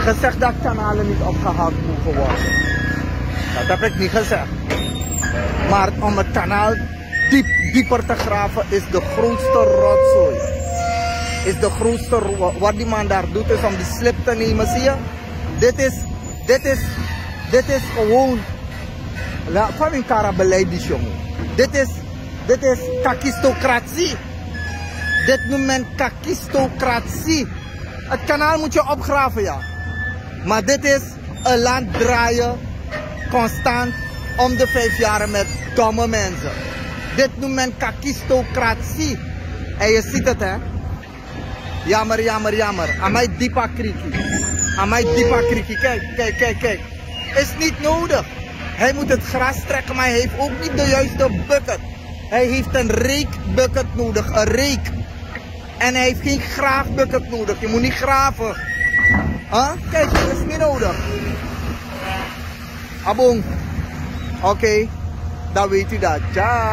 niet gezegd dat kanalen niet opgehaald mogen worden. Dat heb ik niet gezegd. Maar om het kanaal dieper te graven is de grootste rotzooi. Is de grootste, wat die man daar doet is om die slip te nemen, zie je? Dit is gewoon van een karabeleid, jongen. Dit is kakistocratie. Dit noemt men kakistocratie. Het kanaal moet je opgraven, ja. Maar dit is een land draaien, constant, om de 5 jaar met domme mensen. Dit noemt men kakistocratie. En je ziet het, hè. Jammer, jammer, jammer. Aan mij diepa kriki. Aan mij diepa kriki. Kijk. Is niet nodig. Hij moet het gras trekken, maar hij heeft ook niet de juiste bucket. Hij heeft een reekbucket nodig, een reek. En hij heeft geen graafbucket nodig. Je moet niet graven. Huh? Kijk, dat is niet nodig. Abong. Oké, dan weet u dat. Ciao.